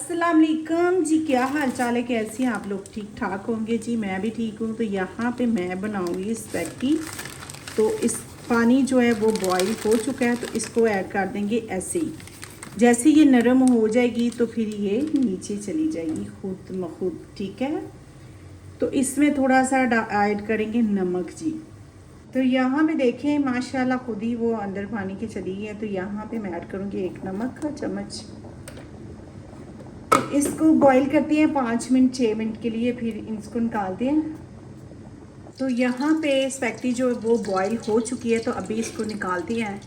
अस्सलाम वालेकुम जी। क्या हाल चाल है, कैसे हैं आप लोग? ठीक ठाक होंगे जी, मैं भी ठीक हूँ। तो यहाँ पे मैं बनाऊँगी स्पैगेटी। तो इस पानी जो है वो बॉईल हो चुका है, तो इसको ऐड कर देंगे ऐसे ही। जैसे ये नरम हो जाएगी तो फिर ये नीचे चली जाएगी खुद ब खुद, ठीक है। तो इसमें थोड़ा सा ऐड करेंगे नमक जी। तो यहाँ पे देखें माशाल्लाह खुद ही वो अंदर पानी के चली गई है। तो यहाँ पे मैं ऐड करूँगी 1 नमक का चम्मच। इसको बॉईल करते हैं 5 मिनट 6 मिनट के लिए, फिर इसको निकालते हैं। तो यहाँ पे स्पैगेटी जो वो बॉईल हो चुकी है, तो अभी इसको निकालते हैं।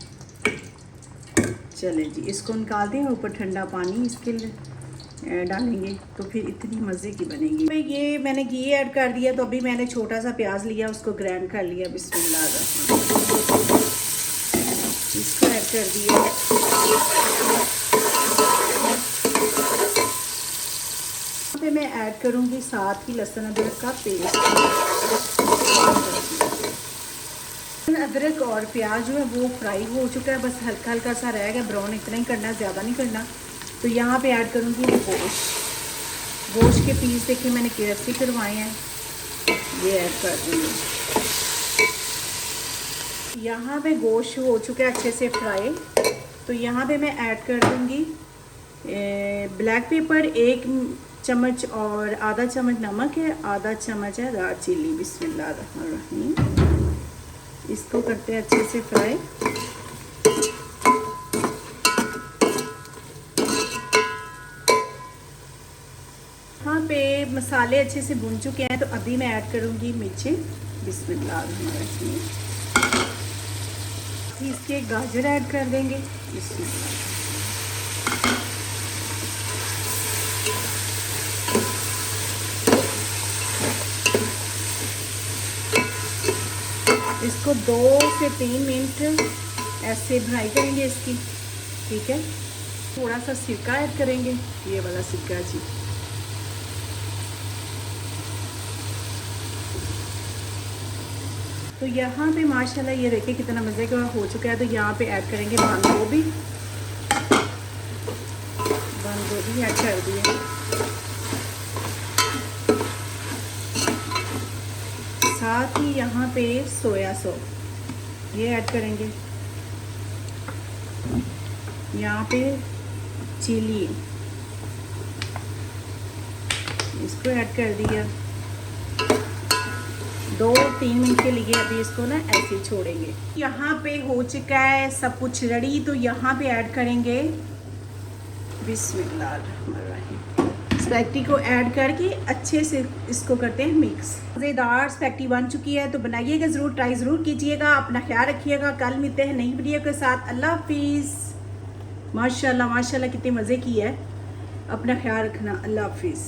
चलें जी, इसको निकालते हैं। ऊपर ठंडा पानी इसके लिए डालेंगे तो फिर इतनी मज़े की बनेगी। भाई ये मैंने घी ऐड कर दिया। तो अभी मैंने छोटा सा प्याज लिया, उसको ग्राइंड कर लिया। बिस्मिल्लाह, इसको ऐड कर दिया। पे मैं ऐड करूंगी साथ ही लहसुन अदरक का पेस्ट। अदरक और प्याज जो है वो फ्राई हो चुका है, बस हल्का हल्का सा रह गया ब्राउन, इतना ही करना है, ज़्यादा नहीं करना। तो यहाँ पे ऐड करूंगी गोश्त के पीस। देखिए मैंने कैसे करवाए हैं, ये ऐड कर दूँगी। यहाँ पे गोश्त हो चुका है अच्छे से फ्राई। तो यहाँ पे मैं ऐड कर दूँगी ब्लैक पेपर 1 चम्मच और आधा चम्मच नमक है, आधा चम्मच है दालचीनी। बिस्मिल्लाहिर्रहमानिर्रहीम। इसको करते हैं अच्छे से फ्राई। यहाँ पे मसाले अच्छे से भुन चुके हैं, तो अभी मैं ऐड करूँगी मिर्चें। बिस्मिल्लाहिर्रहमानिर्रहीम। इसके गाजर ऐड कर देंगे। बिस्मिल्लाह। इसको 2 से 3 मिनट ऐसे भुनाई करेंगे इसकी, ठीक है। थोड़ा सा सिरका ऐड करेंगे, ये वाला सिरका जी। तो यहाँ पे माशाल्लाह ये देखिए कितना मज़े का हो चुका है। तो यहाँ पे ऐड करेंगे बंद गोभी ऐड कर दिए। साथ ही यहाँ पे सोया सॉस ये ऐड करेंगे। यहाँ पे चिली, इसको ऐड कर दिया। 2-3 मिनट के लिए अभी इसको ना ऐसे ही छोड़ेंगे। यहाँ पे हो चुका है सब कुछ रेडी। तो यहाँ पे ऐड करेंगे बिस्मिल्लाहिर्रहमानिर्रहीम। स्पैगेटी को ऐड करके अच्छे से इसको करते हैं मिक्स। मज़ेदार स्पैगेटी बन चुकी है। तो बनाइएगा ज़रूर, ट्राई ज़रूर कीजिएगा। अपना ख्याल रखिएगा। कल मिलते हैं नई वीडियो के साथ। अल्लाह हाफिज़। माशाल्लाह माशाल्लाह कितने मज़े की है। अपना ख्याल रखना। अल्लाह हाफिज़।